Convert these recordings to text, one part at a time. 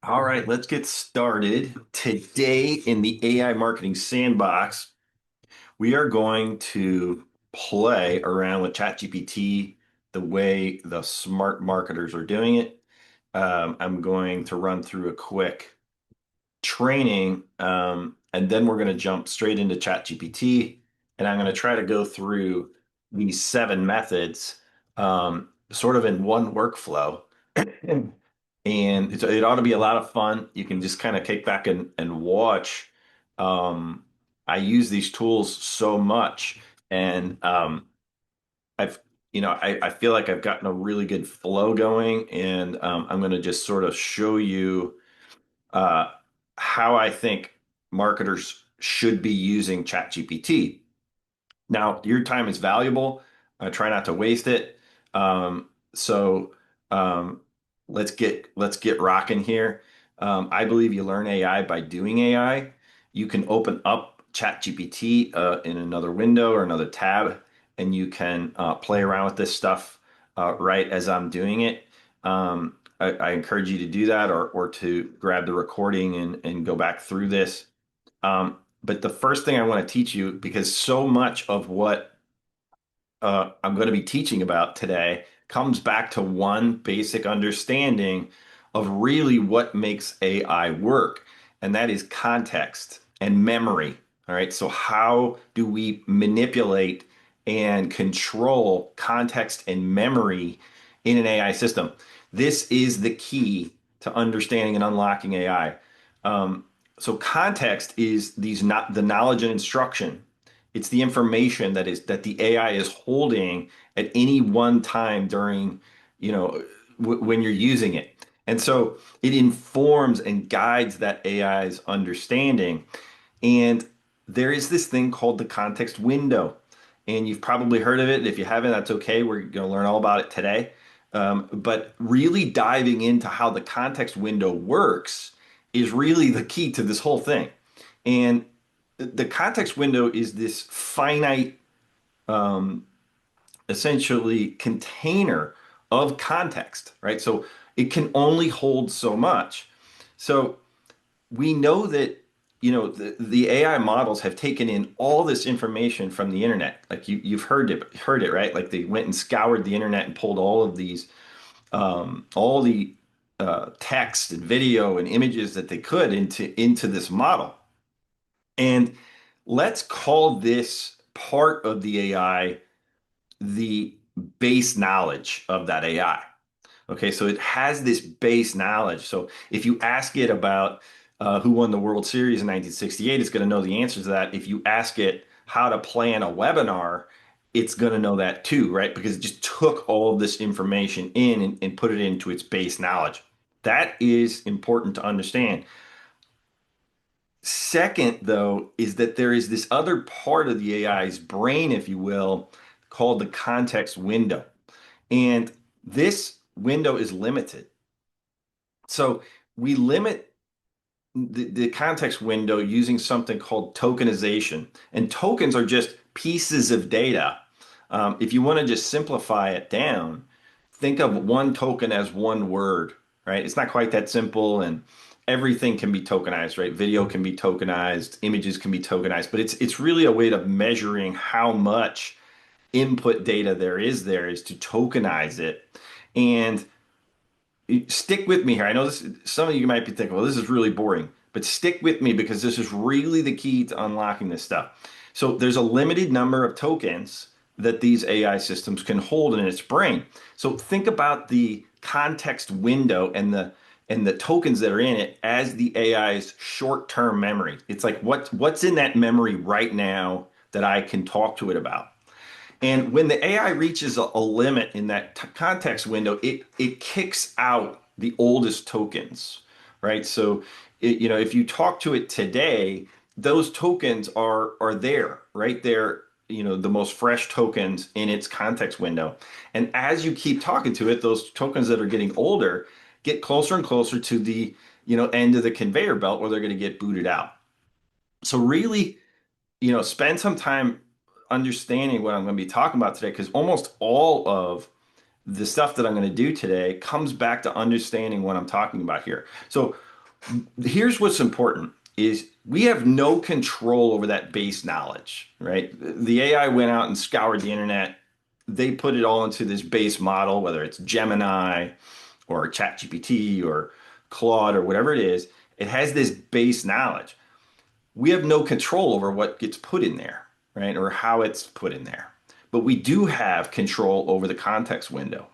All right, let's get started. Today in the AI Marketing Sandbox, we are going to play around with ChatGPT the way the smart marketers are doing it. I'm going to run through a quick training, and then we're going to jump straight into ChatGPT, and I'm going to try to go through these seven methods, sort of in one workflow. And it ought to be a lot of fun. You can just kind of kick back and watch. Um, I use these tools so much, and I've, I feel like I've gotten a really good flow going, and I'm going to just sort of show you uh, how I think marketers should be using ChatGPT. Now, your time is valuable. Try not to waste it. So um, let's get rocking here. I believe you learn AI by doing AI. You can open up ChatGPT in another window or another tab, and you can play around with this stuff right as I'm doing it. I encourage you to do that or to grab the recording and go back through this. But the first thing I want to teach you, because so much of what I'm going to be teaching about today comes back to one basic understanding of really what makes AI work, and that is context and memory. All right. So, how do we manipulate and control context and memory in an AI system? This is the key to understanding and unlocking AI. Um, so, context is these not the knowledge and instruction. It's the information that the AI is holding at any one time during, when you're using it. And so it informs and guides that AI's understanding. And there is this thing called the context window. And you've probably heard of it. If you haven't, that's okay. We're going to learn all about it today. But really diving into how the context window works is really the key to this whole thing. And the context window is this finite, um, essentially container of context, right? So it can only hold so much. So we know that the AI models have taken in all this information from the internet. Like you've heard it, right? Like they went and scoured the internet and pulled all of these, all the text and video and images that they could into this model. And let's call this part of the AI the base knowledge of that AI. Okay, so it has this base knowledge. So if you ask it about who won the World Series in 1968, it's going to know the answer to that. If you ask it how to plan a webinar, it's going to know that too, right? Because it just took all of this information in and put it into its base knowledge. That is important to understand. Second, though, is that there is this other part of the AI's brain, if you will, called the context window. And this window is limited. So we limit the context window using something called tokenization. And tokens are just pieces of data. If you want to just simplify it down, think of one token as one word, right? It's not quite that simple, and everything can be tokenized, right? Video can be tokenized, images can be tokenized, but it's really a way of measuring how much input data there is to tokenize it. And stick with me here. I know this, some of you might be thinking, well, this is really boring, but stick with me because this is really the key to unlocking this stuff. So there's a limited number of tokens that these AI systems can hold in its brain. So think about the context window and the tokens that are in it as the AI's short-term memory. It's like what's in that memory right now that I can talk to it about. And when the AI reaches a limit in that context window, it kicks out the oldest tokens, right? So, if you talk to it today, those tokens are there, right there, the most fresh tokens in its context window. And as you keep talking to it, those tokens that are getting older get closer and closer to the, end of the conveyor belt where they're going to get booted out. So really, spend some time understanding what I'm going to be talking about today, because almost all of the stuff that I'm going to do today comes back to understanding what I'm talking about here. So, Here's what's important is we have no control over that base knowledge, right? The AI went out and scoured the internet. They put it all into this base model, whether it's Gemini or ChatGPT or Claude or whatever it is. It has this base knowledge. We have no control over what gets put in there, right? Or how it's put in there. But we do have control over the context window.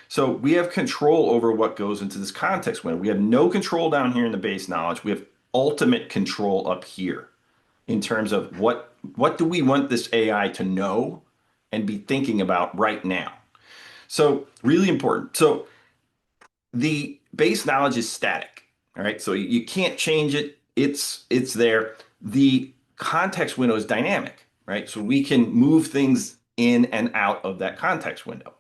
So we have control over what goes into this context window. We have no control down here in the base knowledge. We have ultimate control up here in terms of what do we want this AI to know and be thinking about right now. So really important. So the base knowledge is static. All right. So you can't change it. It's there. The context window is dynamic, right? So we can move things in and out of that context window.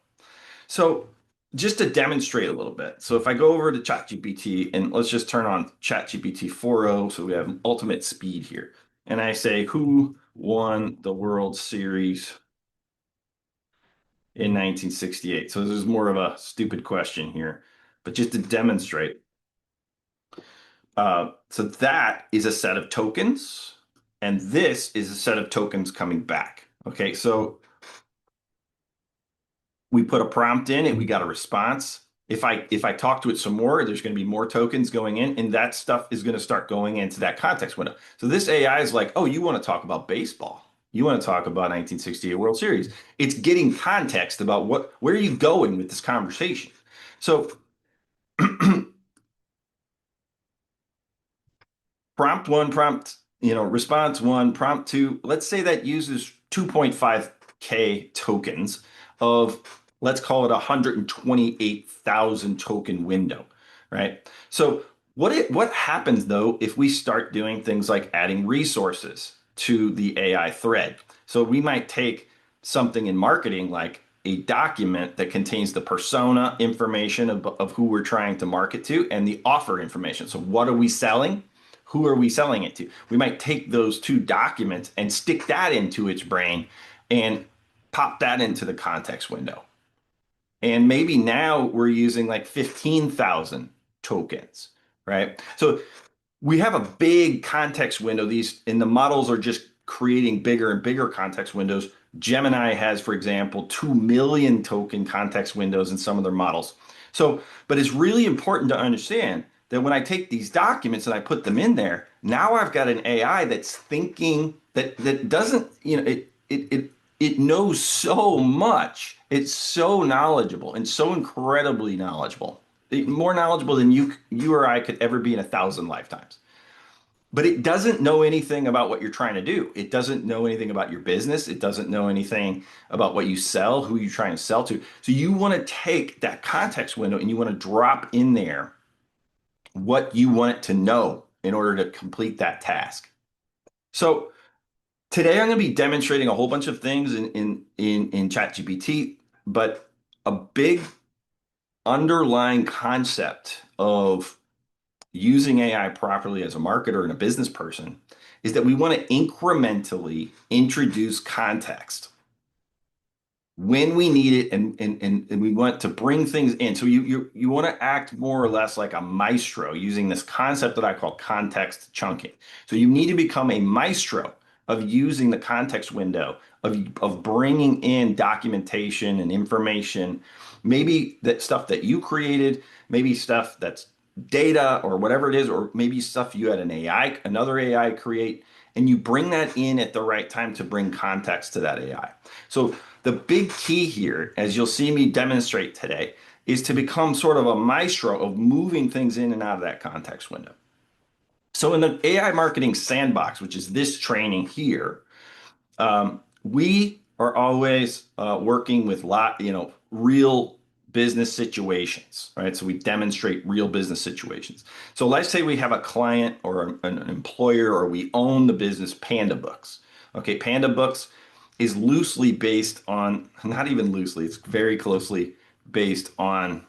So just to demonstrate a little bit. So if I go over to ChatGPT and let's just turn on ChatGPT 4.0 so we have ultimate speed here. And I say, who won the World Series in 1968? So this is more of a stupid question here, but just to demonstrate. So that is a set of tokens, and this is a set of tokens coming back. Okay, so we put a prompt in and we got a response. If I talk to it some more, there's going to be more tokens going in, and that stuff is going to start going into that context window. So this AI is like, oh, you want to talk about baseball? You want to talk about 1968 World Series? It's getting context about where are you going with this conversation. So prompt one, response one, prompt two. Let's say that uses 2.5K tokens of, let's call it 128,000 token window, right? So what happens though if we start doing things like adding resources to the AI thread? So we might take something in marketing like a document that contains the persona information of who we're trying to market to and the offer information. So what are we selling? Who are we selling it to? We might take those two documents and stick that into its brain and pop that into the context window. And maybe now we're using like 15,000 tokens, right? So we have a big context window. These and the models are just creating bigger and bigger context windows. Gemini has, for example, 2 million token context windows in some of their models. So, but it's really important to understand that when I take these documents and I put them in there, now I've got an AI that's thinking that doesn't, it knows so much. It's so knowledgeable and so incredibly knowledgeable. More knowledgeable than you or I could ever be in 1,000 lifetimes. But it doesn't know anything about what you're trying to do. It doesn't know anything about your business. It doesn't know anything about what you sell, who you're trying to sell to. So you want to take that context window and you want to drop in there what you want it to know in order to complete that task. So today I'm going to be demonstrating a whole bunch of things in ChatGPT, but a big underlying concept of using AI properly as a marketer and a business person is that we want to incrementally introduce context when we need it and we want to bring things in. So you want to act more or less like a maestro using this concept that I call context chunking. So you need to become a maestro of using the context window of bringing in documentation and information, maybe that stuff that you created, maybe stuff that's data or whatever it is, or maybe stuff you had another AI create, and you bring that in at the right time to bring context to that AI. So the big key here, as you'll see me demonstrate today, is to become sort of a maestro of moving things in and out of that context window. So in the AI marketing sandbox, which is this training here, we are always working with real business situations, right? So we demonstrate real business situations. So let's say we have a client or an employer, or we own the business Panda Books. Okay, Panda Books is loosely based on, not even loosely, it's very closely based on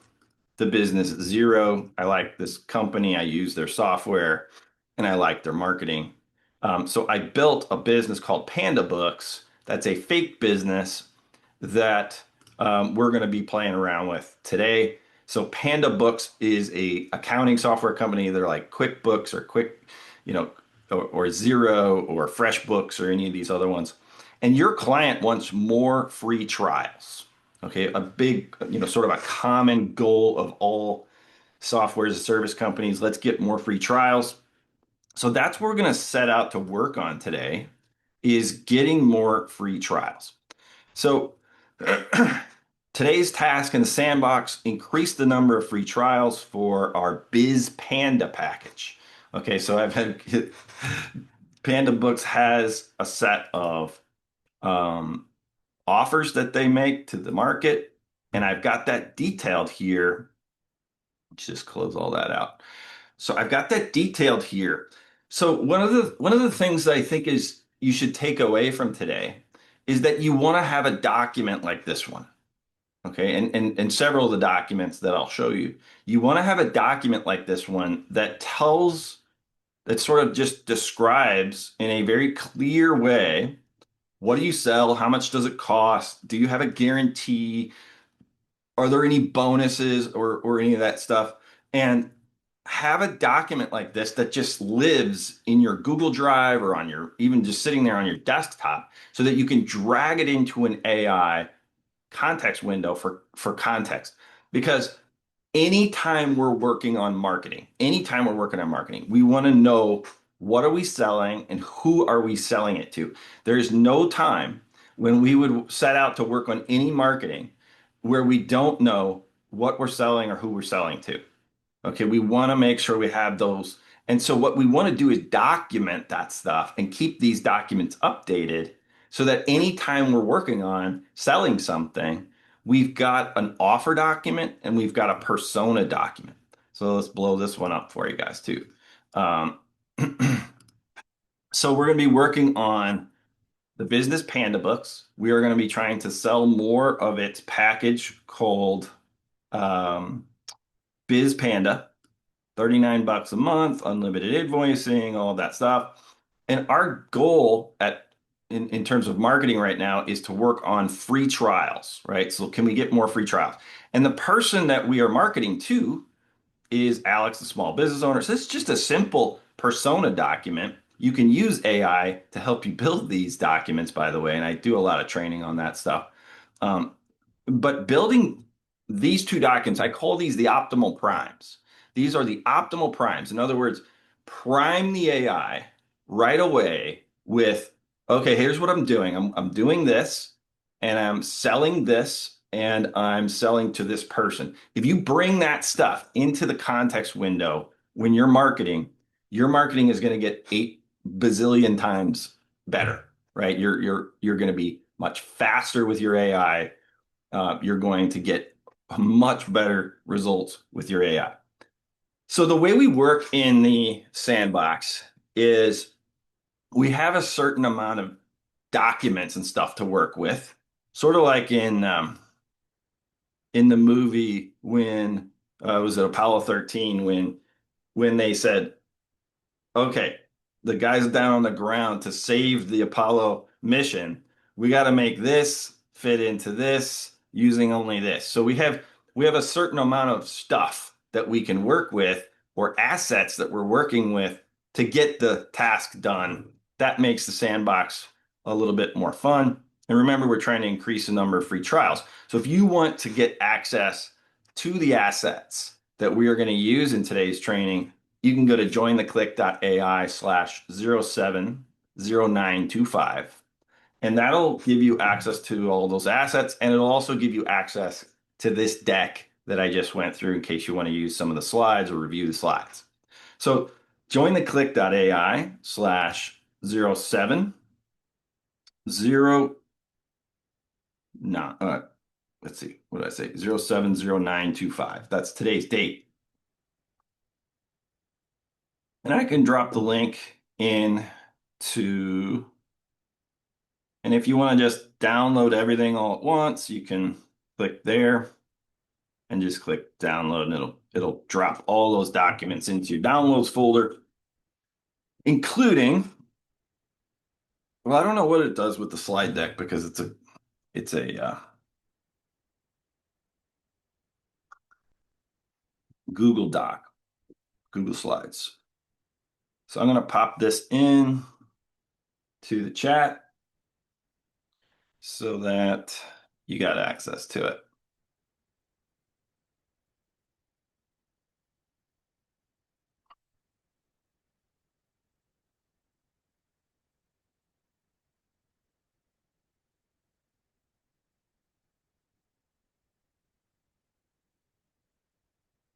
the business Zero. I like this company. I use their software and I like their marketing. So I built a business called Panda Books. That's a fake business that we're going to be playing around with today. So Panda Books is a accounting software company. They're like QuickBooks or you know, or Zero or FreshBooks or any of these other ones. And your client wants more free trials. Okay, a big, sort of a common goal of all software as a service companies. Let's get more free trials. So that's what we're going to set out to work on today is getting more free trials. So today's task in the sandbox, increase the number of free trials for our Biz Panda package. Okay, so I've had Panda Books has a set of um, offers that they make to the market, and I've got that detailed here. Let's just close all that out. So I've got that detailed here. So one of the things that I think is you should take away from today is that you want to have a document like this one. Okay, and several of the documents that I'll show you. You want to have a document like this one that sort of just describes in a very clear way what do you sell, how much does it cost, do you have a guarantee, are there any bonuses or any of that stuff? And have a document like this that just lives in your Google Drive or on your even just sitting there on your desktop so that you can drag it into an AI context window for context. Because anytime we're working on marketing, we want to know what are we selling and who are we selling it to. There's no time when we would set out to work on any marketing where we don't know what we're selling or who we're selling to. Okay, we want to make sure we have those. And so what we want to do is document that stuff and keep these documents updated so that anytime we're working on selling something, we've got an offer document and we've got a persona document. So let's blow this one up for you guys too. Um, so we're going to be working on the Business Panda books. We are going to be trying to sell more of its package called um, Biz Panda. 39 bucks a month, unlimited invoicing, all of that stuff. And our goal in terms of marketing right now is to work on free trials, right? So can we get more free trials? And the person that we are marketing to is Alex, the small business owner. So it's just a simple persona document. You can use AI to help you build these documents, by the way, and I do a lot of training on that stuff. Um, but building these two documents, I call these the optimal primes. These are the optimal primes. In other words, prime the AI right away with, okay, here's what I'm doing. I'm doing this and I'm selling this and I'm selling to this person. If you bring that stuff into the context window when your marketing is going to get 8 bazillion times better, right? You're going to be much faster with your AI. You're going to get much better results with your AI. So the way we work in the sandbox is we have a certain amount of documents and stuff to work with, sort of like in the movie when was it Apollo 13 when they said, okay, the guys down on the ground to save the Apollo mission. We got to make this fit into this using only this. So we have a certain amount of stuff that we can work with or assets that we're working with to get the task done. That makes the sandbox a little bit more fun. And remember, we're trying to increase the number of free trials. So if you want to get access to the assets that we are going to use in today's training, you can go to jointheclick.ai/070925, and that'll give you access to all those assets. And it'll also give you access to this deck that I just went through in case you want to use some of the slides or review the slides. So jointheclick.ai/0709, let's see, what did I say? 070925. That's today's date. And I can drop the link in and if you want to just download everything all at once, you can click there and just click download and it'll drop all those documents into your downloads folder, including, well, I don't know what it does with the slide deck because it's a Google Doc, Google Slides. So I'm going to pop this in to the chat so that you got access to it.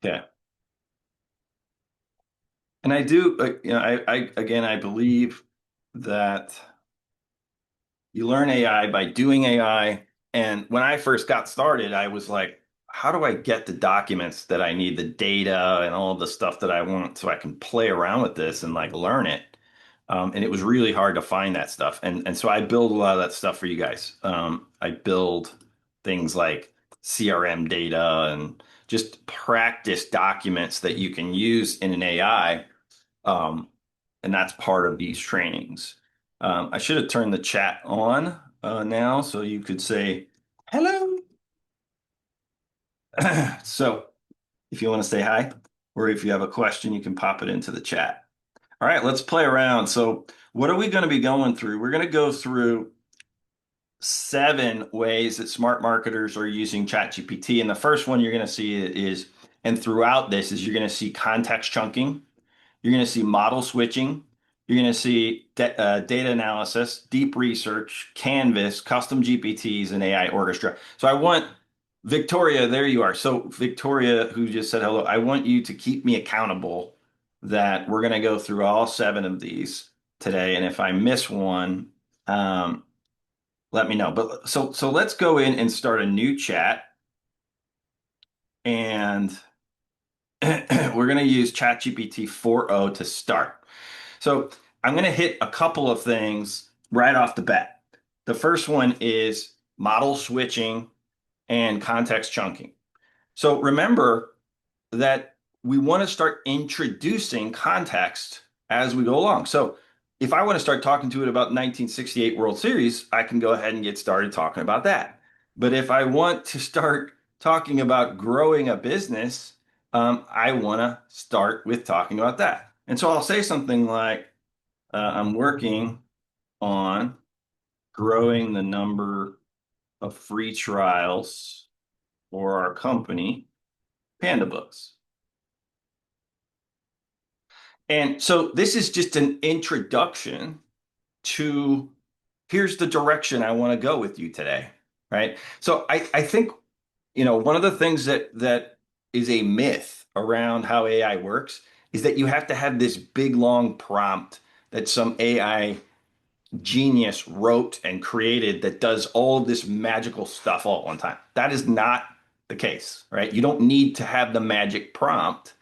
Okay. And I do, again, I believe that you learn AI by doing AI. And when I first got started, I was like, how do I get the documents that I need, the data and all of the stuff that I want so I can play around with this and like learn it? And it was really hard to find that stuff. And so I build a lot of that stuff for you guys. I build things like CRM data and just practice documents that you can use in an AI. Um, and that's part of these trainings. I should have turned the chat on now so you could say hello. So if you want to say hi, or if you have a question, you can pop it into the chat. All right, let's play around. So what are we going to be going through? We're going to go through 7 ways that smart marketers are using ChatGPT. And the first one you're going to see is, and throughout this is you're going to see context chunking. You're going to see model switching. You're going to see data analysis, deep research, Canvas, custom GPTs, and AI orchestra. So I want Victoria, there you are. So Victoria, who just said hello, I want you to keep me accountable that we're going to go through all 7 of these today. And if I miss one, um, let me know. But so let's go in and start a new chat. And we're going to use ChatGPT 4.0 to start. So I'm going to hit a couple of things right off the bat. The first one is model switching and context chunking. So remember that we want to start introducing context as we go along. So if I want to start talking to it about 1968 World Series, I can go ahead and get started talking about that. But if I want to start talking about growing a business, I want to start with talking about that. And so I'll say something like, I'm working on growing the number of free trials for our company, Panda Books. And so this is just an introduction to here's the direction I want to go with you today, right? So I think, one of the things that is a myth around how AI works is that you have to have this big long prompt that some AI genius wrote and created that does all this magical stuff all at one time. That is not the case, right? You don't need to have the magic prompt.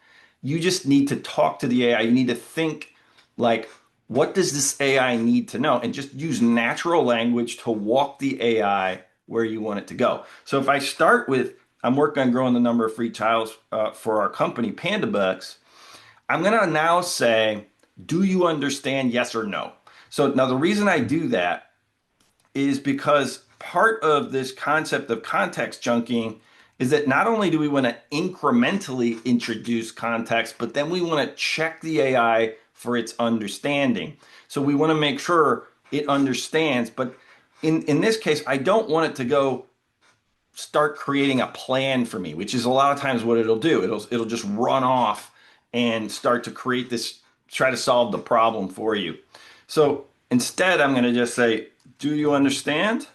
You just need to talk to the AI. You need to think like, what does this AI need to know? And just use natural language to walk the AI where you want it to go. So if I start with, I'm working on growing the number of free trials for our company, Panda Bucks, I'm going to now say, do you understand yes or no? So now the reason I do that is because part of this concept of context chunking is that not only do we want to incrementally introduce context, but then we want to check the AI for its understanding. So we want to make sure it understands. But in this case, I don't want it to go start creating a plan for me, which is a lot of times what it'll do. It'll just run off and start to create this, try to solve the problem for you. So instead, I'm going to just say, do you understand?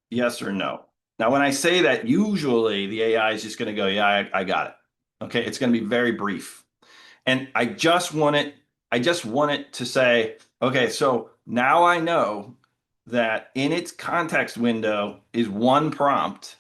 Yes or no. Now, when I say that, usually the AI is just going to go, yeah, I got it. Okay, it's going to be very brief. And I just want it to say, okay, so now I know that in its context window is one prompt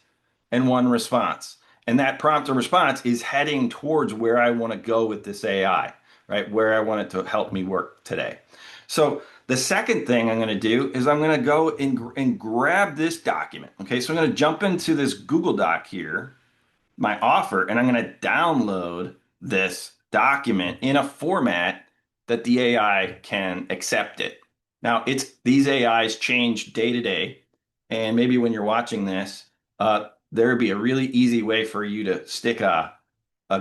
and one response. And that prompt or response is heading towards where I want to go with this AI, right? Where I want it to help me work today. So the second thing I'm going to do is I'm going to go and grab this document. Okay, so I'm going to jump into this Google Doc here, my offer, and I'm going to download this document in a format that the AI can accept it. Now, it's these AIs change day to day, and maybe when you're watching this, there would be a really easy way for you to stick a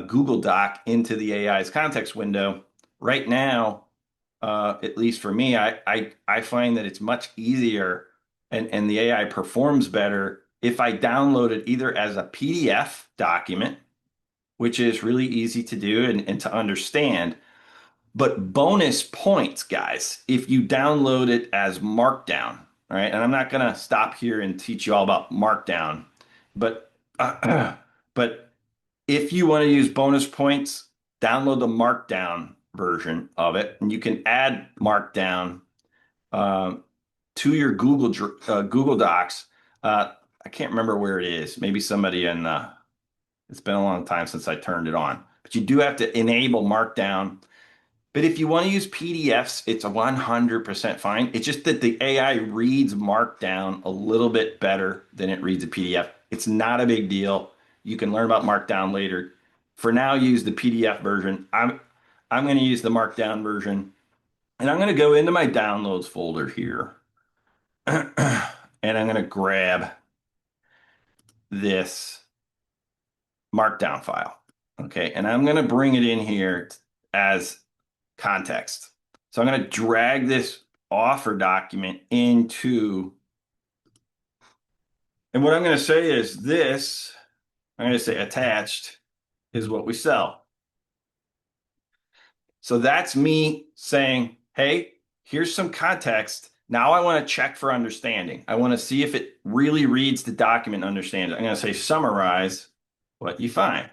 Google Doc into the AI's context window. Right now, at least for me, I find that it's much easier and the AI performs better if I download it either as a PDF document, which is really easy to do and to understand. But bonus points, guys, if you download it as Markdown, all right? And I'm not going to stop here and teach you all about Markdown, but but if you want to use bonus points, download the Markdown version of it, and you can add Markdown uh, to your Google Docs. I can't remember where it is. Maybe somebody in. It's been a long time since I turned it on, but you do have to enable Markdown. But if you want to use PDFs, it's 100% fine. It's just that the AI reads Markdown a little bit better than it reads a PDF. It's not a big deal. You can learn about Markdown later. For now, use the PDF version. I'm going to use the Markdown version, and I'm going to go into my downloads folder here, and I'm going to grab this Markdown file. Okay, and I'm going to bring it in here as context. So I'm going to drag this offer document into, and what I'm going to say is this, I'm going to say attached is what we sell. So that's me saying, hey, here's some context. Now I want to check for understanding. I want to see if it really reads the document and understands it. I'm going to say summarize what you find.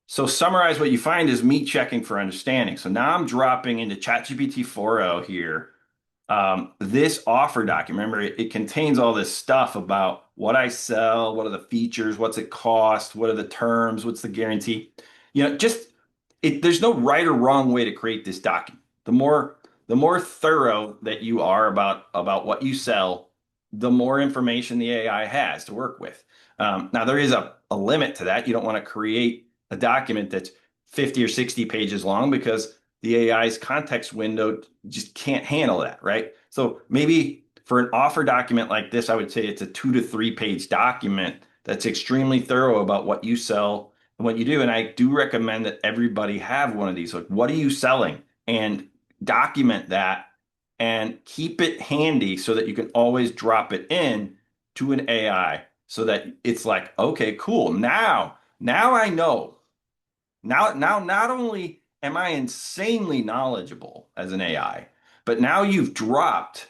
So summarize what you find is me checking for understanding. So now I'm dropping into ChatGPT 4.0 here. This offer document, remember, it contains all this stuff about what I sell, what are the features, what's it cost, what are the terms, what's the guarantee. Just there's no right or wrong way to create this document. The more thorough that you are about what you sell, the more information the AI has to work with. Now there is a limit to that. You don't want to create a document that's 50 or 60 pages long because the AI's context window just can't handle that, right? So maybe for an offer document like this, I would say it's a 2 to 3 page document that's extremely thorough about what you sell and what you do. And I do recommend that everybody have one of these. Like, what are you selling? And document that and keep it handy so that you can always drop it in to an AI so that it's like, okay, cool. Now I know. Now, not only am I insanely knowledgeable as an AI, but now you've dropped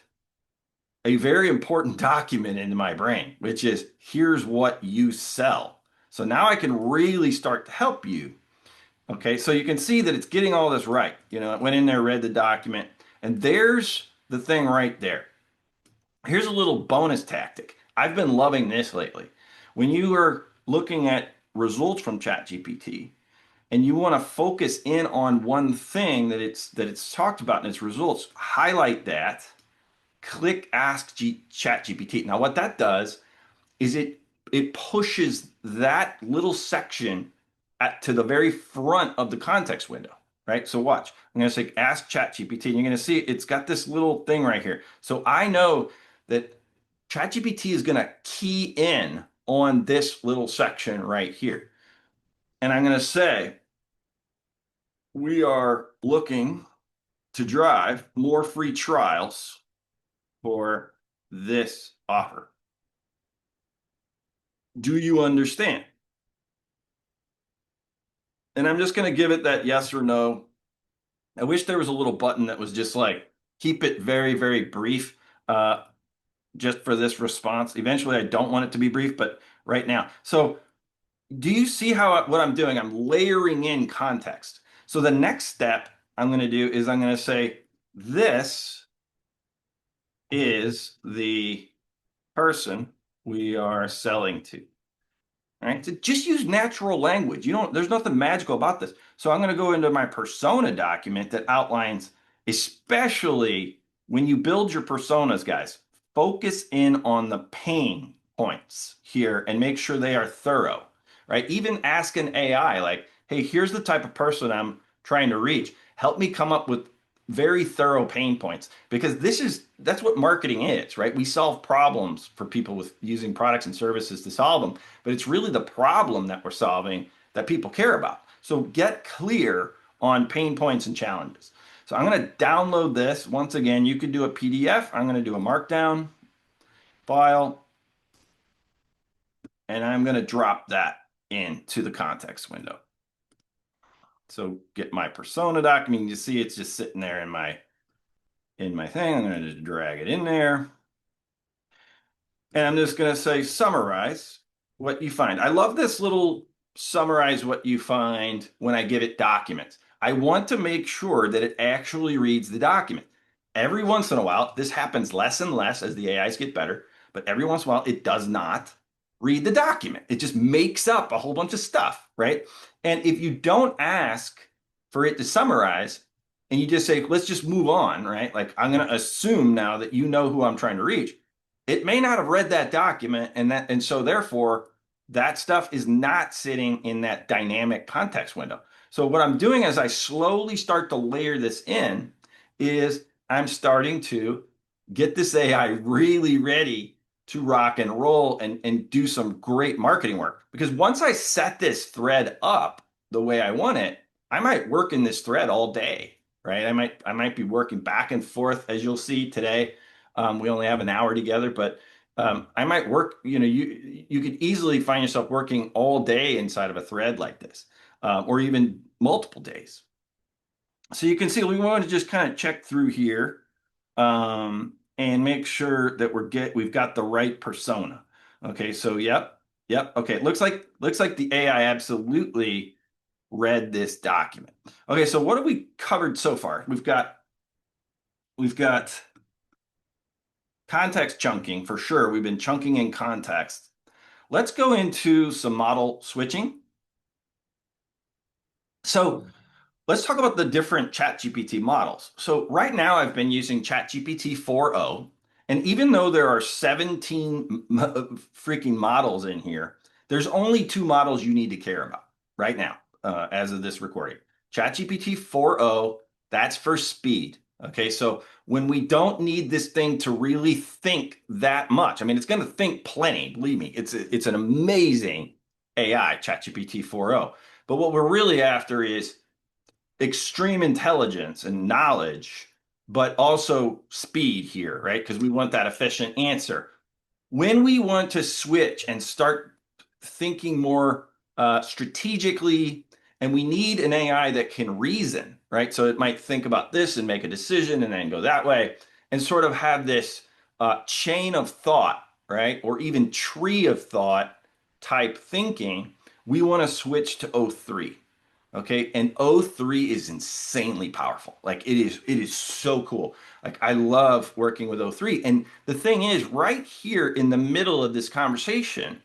a very important document into my brain, which is here's what you sell. So now I can really start to help you. Okay, so you can see that it's getting all this right. It went in there, read the document, and there's the thing right there. Here's a little bonus tactic. I've been loving this lately. When you are looking at results from ChatGPT, and you want to focus in on one thing that it's talked about in its results, highlight that, click Ask ChatGPT. Now, what that does is it pushes that little section to the very front of the context window, right? So watch. I'm going to say Ask ChatGPT, and you're going to see it's got this little thing right here. So I know that ChatGPT is going to key in on this little section right here. And I'm going to say, we are looking to drive more free trials for this offer. Do you understand? And I'm just going to give it that yes or no. I wish there was a little button that was just like, keep it very, very brief, just for this response. Eventually, I don't want it to be brief, but right now. So do you see what I'm doing? I'm layering in context. So the next step I'm going to do is I'm going to say, this is the person we are selling to. All right, so just use natural language. There's nothing magical about this. So I'm going to go into my persona document that outlines, especially when you build your personas, guys, focus in on the pain points here and make sure they are thorough, right? Even ask an AI like, hey, here's the type of person I'm trying to reach. Help me come up with very thorough pain points because that's what marketing is, right? We solve problems for people with using products and services to solve them, but it's really the problem that we're solving that people care about. So get clear on pain points and challenges. So I'm going to download this. Once again, you could do a PDF. I'm going to do a markdown file, and I'm going to drop that into the context window. So get my persona document. You see it's just sitting there in my thing. I'm going to just drag it in there. And I'm just going to say summarize what you find. I love this little summarize what you find when I give it documents. I want to make sure that it actually reads the document. Every once in a while, this happens less and less as the AIs get better, but every once in a while, it does not read the document. It just makes up a whole bunch of stuff, right? And if you don't ask for it to summarize, and you just say, let's just move on, right? Like I'm going to assume now that you know who I'm trying to reach. It may not have read that document, and so therefore that stuff is not sitting in that dynamic context window. So what I'm doing as I slowly start to layer this in is I'm starting to get this AI really ready to rock and roll and do some great marketing work. Because once I set this thread up the way I want it, I might work in this thread all day, right? I might be working back and forth, as you'll see today. We only have an hour together, but I might work. You could easily find yourself working all day inside of a thread like this, or even multiple days. So you can see we want to just kind of check through here and make sure that we've got the right persona. Okay, so yep. Okay, it looks like the AI absolutely read this document. Okay, so what have we covered so far? We've got context chunking for sure. We've been chunking in context. Let's go into some model switching. So let's talk about the different ChatGPT models. So right now I've been using ChatGPT 4.0, and even though there are 17 freaking models in here, there's only two models you need to care about right now, as of this recording. ChatGPT 4.0, that's for speed. Okay, so when we don't need this thing to really think that much, I mean, it's going to think plenty, believe me. It's an amazing AI, ChatGPT 4.0. But what we're really after is extreme intelligence and knowledge, but also speed here, right? Because we want that efficient answer. When we want to switch and start thinking more strategically, and we need an AI that can reason, right? So it might think about this and make a decision and then go that way and sort of have this chain of thought, right? Or even tree of thought type thinking. We want to switch to O3. Okay, and O3 is insanely powerful. Like it is so cool. Like I love working with O3. And the thing is, right here in the middle of this conversation,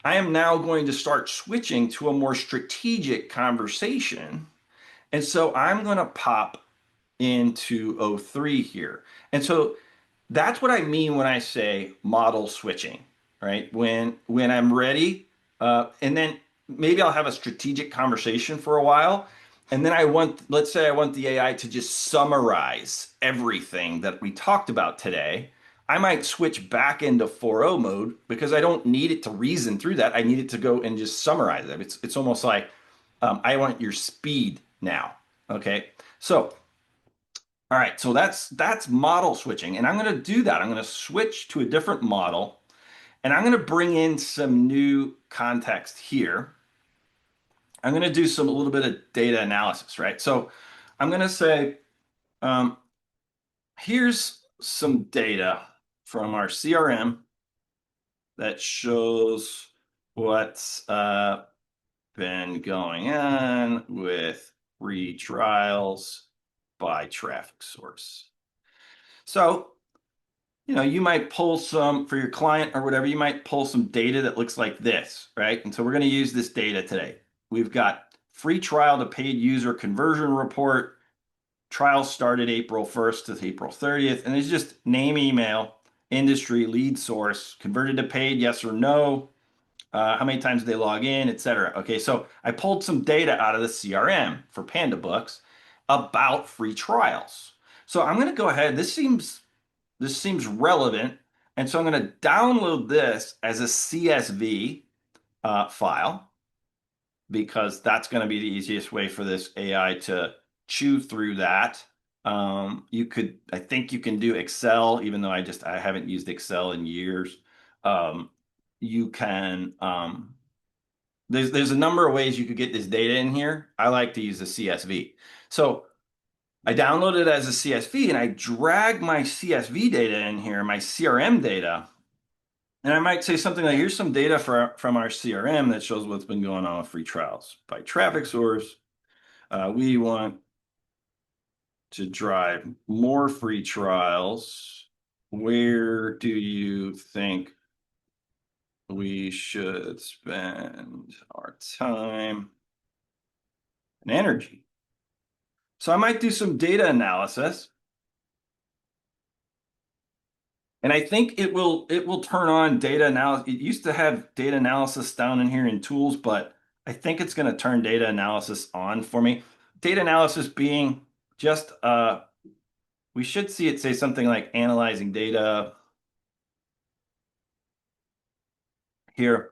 I am now going to start switching to a more strategic conversation. And so I'm going to pop into O3 here. And so that's what I mean when I say model switching, right? When I'm ready, and then maybe I'll have a strategic conversation for a while, and then let's say I want the AI to just summarize everything that we talked about today. I might switch back into 4.0 mode because I don't need it to reason through that. I need it to go and just summarize it. It's almost like I want your speed now. Okay, so all right, so that's model switching, and I'm going to do that. I'm going to switch to a different model, and I'm going to bring in some new context here. I'm going to do a little bit of data analysis, right? So I'm going to say, um, here's some data from our CRM that shows what's been going on with free trials by traffic source. So you might pull some for your client or whatever, you might pull some data that looks like this, right? And so we're going to use this data today. We've got free trial to paid user conversion report. Trial started April 1st to April 30th. And it's just name, email, industry, lead source, converted to paid, yes or no, how many times they log in, etc. Okay, so I pulled some data out of the CRM for Panda Books about free trials. So I'm going to go ahead. This seems relevant, and so I'm going to download this as a CSV file because that's going to be the easiest way for this AI to chew through that. I think you can do Excel, even though I haven't used Excel in years. Um, you can, there's a number of ways you could get this data in here. I like to use the CSV. So I download it as a CSV and I drag my CSV data in here, my CRM data, and I might say something like, here's some data from our CRM that shows what's been going on with free trials by traffic source. We want to drive more free trials. Where do you think we should spend our time and energy? So I might do some data analysis. And I think it will turn on data analysis. It used to have data analysis down in here in tools, but I think it's going to turn data analysis on for me. Data analysis being just we should see it say something like analyzing data here.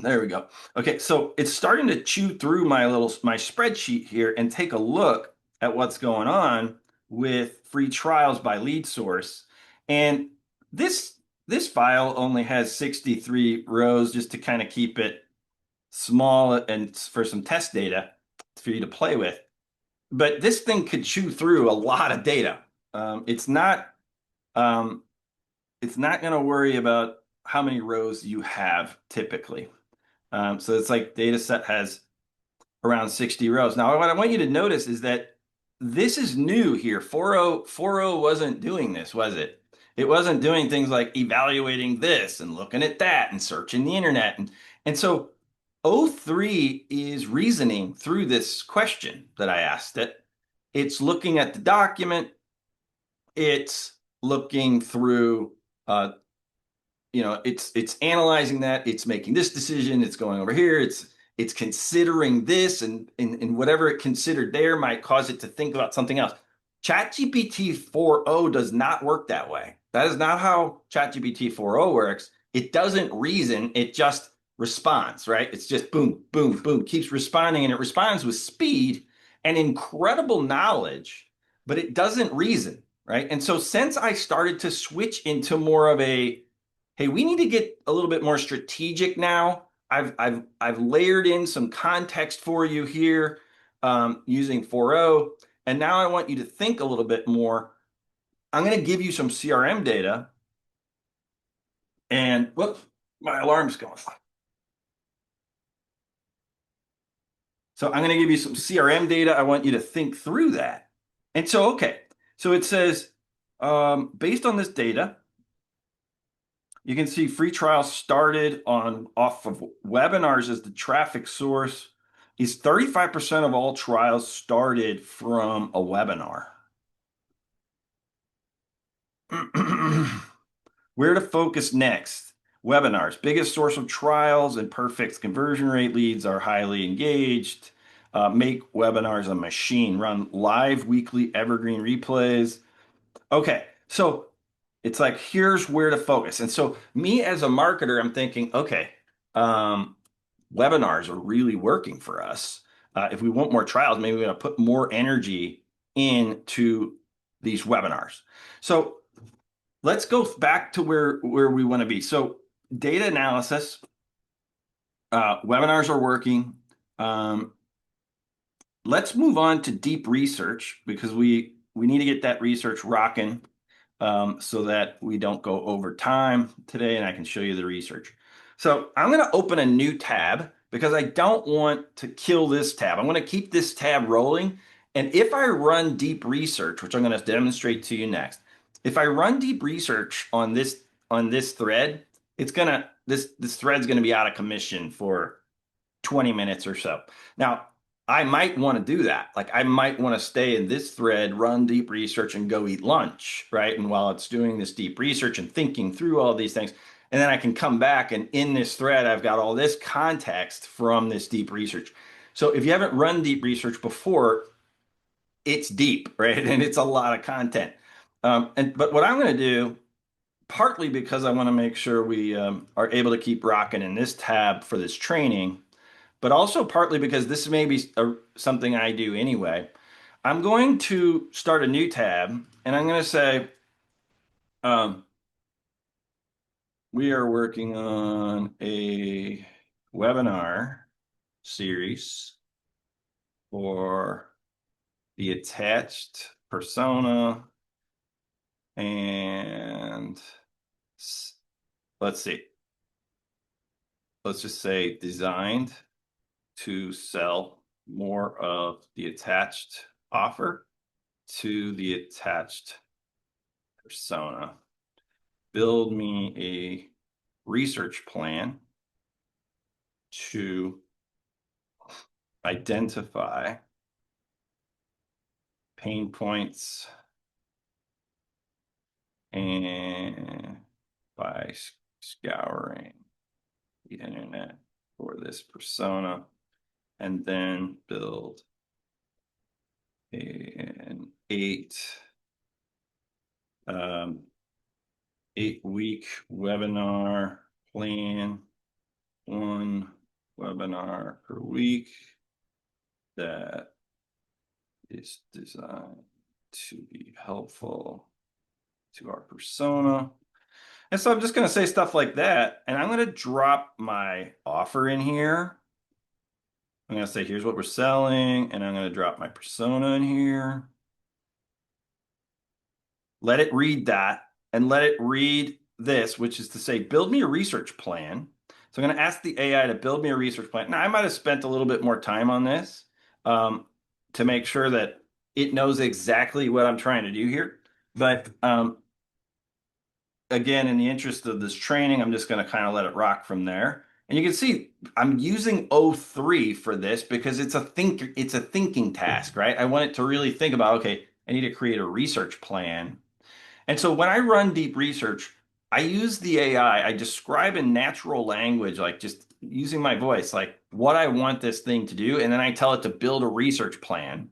There we go. Okay, so it's starting to chew through my spreadsheet here and take a look at what's going on with free trials by lead source. And this this file only has 63 rows just to kind of keep it small and for some test data for you to play with. But this thing could chew through a lot of data. Um, it's not um, it's not going to worry about how many rows you have typically. So it's like data set has around 60 rows. Now, what I want you to notice is that this is new here. 4.0 wasn't doing this, was it? It wasn't doing things like evaluating this and looking at that and searching the internet. And so O3 is reasoning through this question that I asked it. It's looking at the document. It's looking through it's analyzing that, it's making this decision, it's going over here, it's considering this, and whatever it considered there might cause it to think about something else. ChatGPT 4.0 does not work that way. That is not how ChatGPT 4.0 works. It doesn't reason, it just responds, right? It's just boom, boom, boom, keeps responding, and it responds with speed and incredible knowledge, but it doesn't reason, right? And so since I started to switch into more of a hey, we need to get a little bit more strategic now. I've layered in some context for you here using 4.0, and now I want you to think a little bit more. I'm going to give you some CRM data, and whoops, my alarm's going off. So I'm going to give you some CRM data. I want you to think through that. And so, okay, so it says based on this data, you can see free trial started on off of webinars as the traffic source. Is 35% of all trials started from a webinar. Where to focus next? Webinars. Biggest source of trials and perfect conversion rate leads are highly engaged. Make webinars a machine. Run live weekly evergreen replays. Okay, so it's like, here's where to focus. And so me as a marketer, I'm thinking, okay, um, webinars are really working for us. If we want more trials, maybe we're going to put more energy into these webinars. So let's go back to where we want to be. So data analysis, webinars are working. Um, let's move on to deep research because we need to get that research rocking so that we don't go over time today, and I can show you the research. So I'm going to open a new tab because I don't want to kill this tab. I'm going to keep this tab rolling. And if I run deep research, which I'm going to demonstrate to you next, if I run deep research on this thread, this thread's going to be out of commission for 20 minutes or so. Now, I might want to do that. Like I might want to stay in this thread, run deep research and go eat lunch, right? And while it's doing this deep research and thinking through all these things, and then I can come back and in this thread, I've got all this context from this deep research. So if you haven't run deep research before, it's deep, right? And it's a lot of content. But what I'm going to do, partly because I want to make sure we are able to keep rocking in this tab for this training, but also partly because this may be something I do anyway. I'm going to start a new tab and I'm going to say, um, we are working on a webinar series for the attached persona and let's see, let's just say designed to sell more of the attached offer to the attached persona. Build me a research plan to identify pain points and by scouring the internet for this persona, and then build an um, 8 week webinar plan, 1 webinar per week that is designed to be helpful to our persona. And so I'm just going to say stuff like that. And I'm going to drop my offer in here. I'm going to say, here's what we're selling. And I'm going to drop my persona in here. Let it read that and let it read this, which is to say, build me a research plan. So I'm going to ask the AI to build me a research plan. Now, I might have spent a little bit more time on this to make sure that it knows exactly what I'm trying to do here. But again, in the interest of this training, I'm just going to kind of let it rock from there. And you can see I'm using O3 for this because it's a thinking task, right? I want it to really think about, okay, I need to create a research plan. And so when I run deep research, I use the AI, I describe in natural language, like just using my voice, like what I want this thing to do. And then I tell it to build a research plan.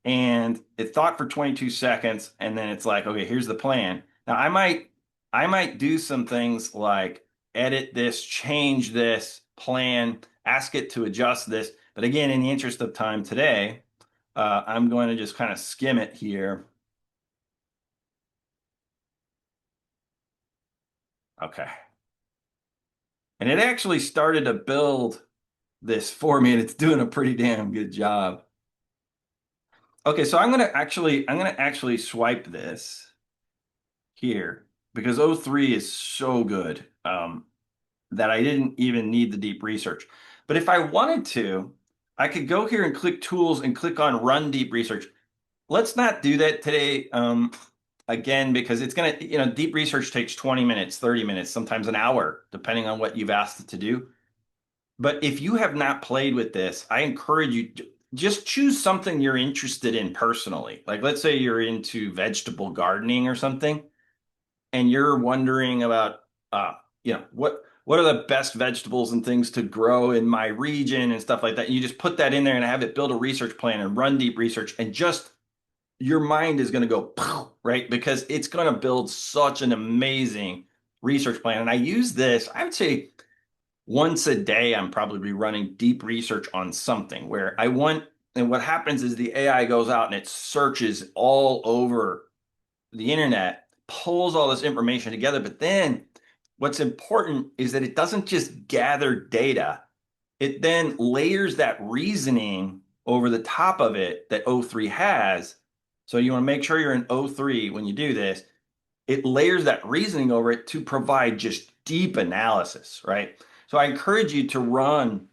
And it thought for 22 seconds, and then it's like, okay, here's the plan. Now I might do some things like edit this, change this plan, ask it to adjust this. But again, in the interest of time today, I'm going to just kind of skim it here. Okay. And it actually started to build this for me, and it's doing a pretty damn good job. Okay, so I'm gonna actually swipe this here because O3 is so good that I didn't even need the deep research. But if I wanted to, I could go here and click tools and click on run deep research. Let's not do that today again because it's gonna, deep research takes 20 minutes, 30 minutes, sometimes an hour, depending on what you've asked it to do. But if you have not played with this, I encourage you just choose something you're interested in personally. Like let's say you're into vegetable gardening or something, and you're wondering about what are the best vegetables and things to grow in my region and stuff like that. You just put that in there and have it build a research plan and run deep research and just your mind is going to go right because it's going to build such an amazing research plan. And I use this, I would say once a day, I'm probably running deep research on something where I want, and what happens is the AI goes out and it searches all over the internet, pulls all this information together. But then what's important is that it doesn't just gather data, it then layers that reasoning over the top of it that O3 has. So you want to make sure you're in O3 when you do this. It layers that reasoning over it to provide just deep analysis, right? So I encourage you to run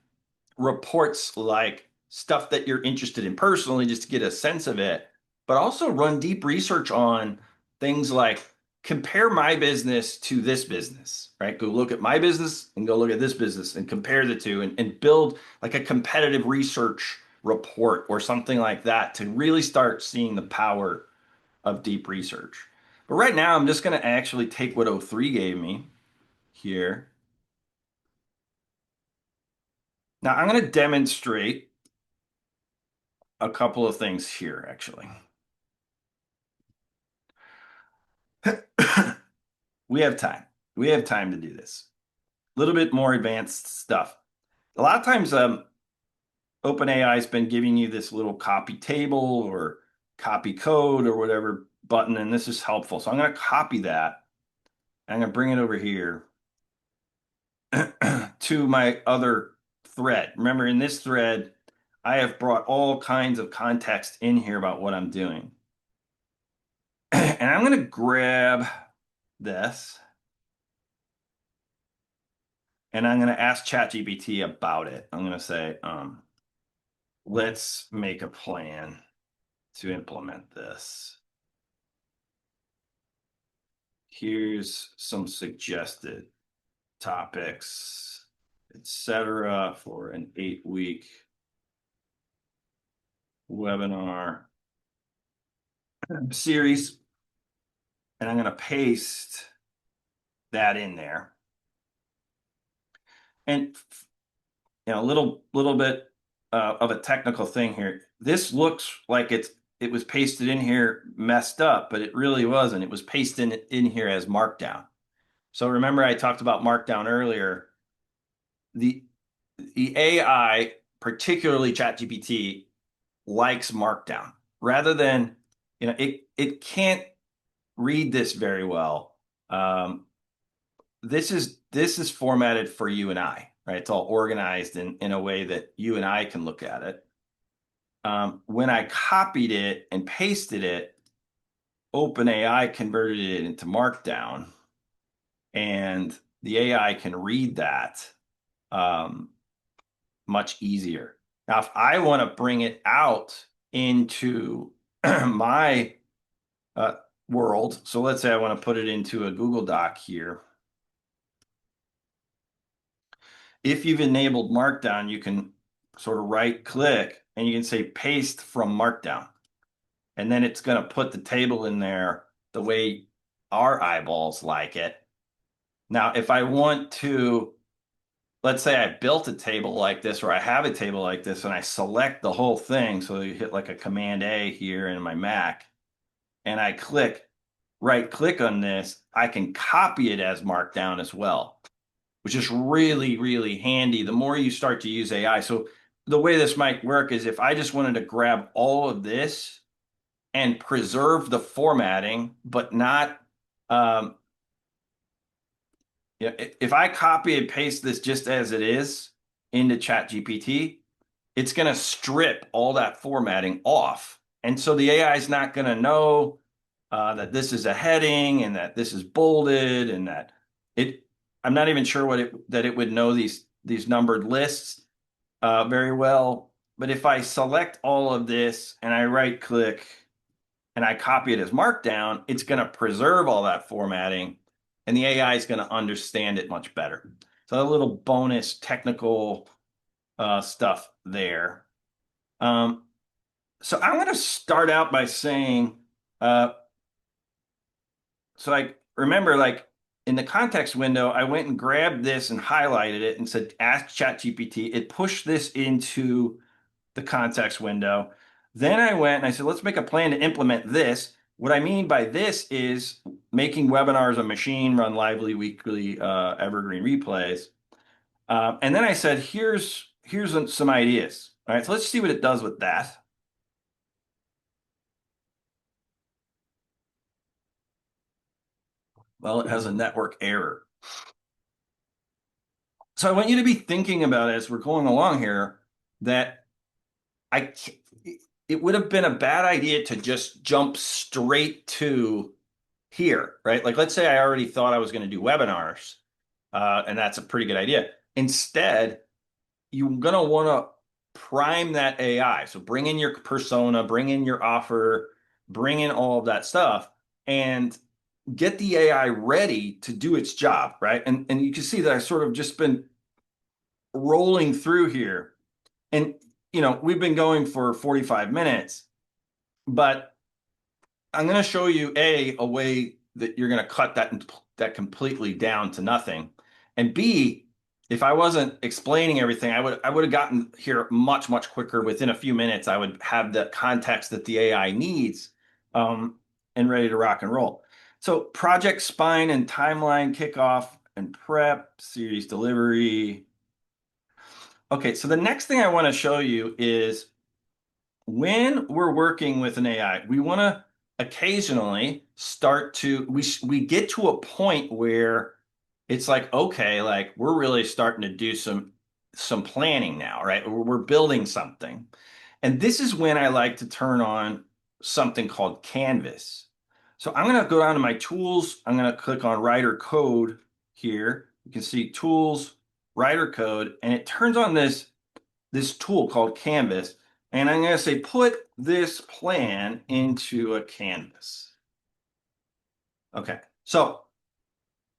reports like stuff that you're interested in personally just to get a sense of it, but also run deep research on things like compare my business to this business, right? Go look at my business and go look at this business and compare the two and build like a competitive research report or something like that to really start seeing the power of deep research. But right now, I'm just going to actually take what O3 gave me here. Now I'm going to demonstrate a couple of things here, actually. We have time. We have time to do this. A little bit more advanced stuff. A lot of times, OpenAI has been giving you this little copy table or copy code or whatever button, and this is helpful. So I'm going to copy that. I'm going to bring it over here to my other thread. Remember, in this thread, I have brought all kinds of context in here about what I'm doing. And I'm going to grab this and I'm going to ask ChatGPT about it. I'm going to say, let's make a plan to implement this. Here's some suggested topics, etc., for an 8-week webinar series. And I'm going to paste that in there. And a little bit of a technical thing here. This looks like it was pasted in here messed up, but it really wasn't. It was pasted in here as Markdown. So remember I talked about Markdown earlier. The AI, particularly ChatGPT, likes Markdown rather than, it can't read this very well. This is formatted for you and I, right? It's all organized in a way that you and I can look at it. When I copied it and pasted it, OpenAI converted it into Markdown, and the AI can read that much easier. Now, if I want to bring it out into my world, so let's say I want to put it into a Google Doc here. If you've enabled Markdown, you can sort of right click and you can say paste from Markdown. And then it's going to put the table in there the way our eyeballs like it. Now, if I want to, let's say I built a table like this, or I have a table like this, and I select the whole thing. So you hit like a Command A here in my Mac, and I right click on this, I can copy it as Markdown as well, which is really, really handy the more you start to use AI. So the way this might work is if I just wanted to grab all of this and preserve the formatting, but not, um, if I copy and paste this just as it is into ChatGPT, it's going to strip all that formatting off. And so the AI is not going to know that this is a heading and that this is bolded and that I'm not even sure that it would know these numbered lists very well. But if I select all of this and I right click and I copy it as Markdown, it's going to preserve all that formatting and the AI is going to understand it much better. So a little bonus technical stuff there. So I'm going to start out by saying, so I remember, like, in the context window, I went and grabbed this and highlighted it and said, ask ChatGPT. It pushed this into the context window. Then I went and I said, let's make a plan to implement this. What I mean by this is making webinars a machine, run lively weekly evergreen replays. And then I said, here's some ideas. All right, so let's see what it does with that. Well, it has a network error. So I want you to be thinking about as we're going along here that I it would have been a bad idea to just jump straight to here, right? Like, let's say I already thought I was going to do webinars, and that's a pretty good idea. Instead, you're going to want to prime that AI. So bring in your persona, bring in your offer, bring in all of that stuff, and get the AI ready to do its job, right? And you can see that I've sort of just been rolling through here. And we've been going for 45 minutes, but I'm going to show you a way that you're going to cut that completely down to nothing. And B, if I wasn't explaining everything, I would have gotten here much, much quicker. Within a few minutes, I would have the context that the AI needs, um, and ready to rock and roll. So project spine and timeline kickoff and prep, series delivery. Okay, so the next thing I want to show you is when we're working with an AI, we want to occasionally start to we get to a point where it's like, okay, like we're really starting to do some planning now, right? We're building something. And this is when I like to turn on something called Canvas. So I'm going to go down to my tools. I'm going to click on writer code here. You can see tools, writer code, and it turns on this tool called Canvas. And I'm going to say, put this plan into a canvas. Okay. So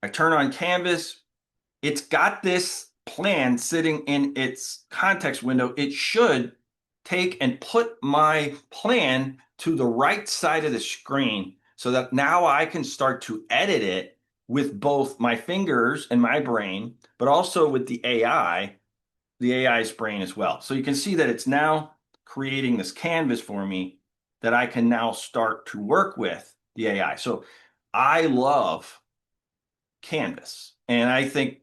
I turn on Canvas. It's got this plan sitting in its context window. It should take and put my plan to the right side of the screen so that now I can start to edit it with both my fingers and my brain, but also with the AI's brain as well. So you can see that it's now creating this canvas for me that I can now start to work with the AI. So I love Canvas. And I think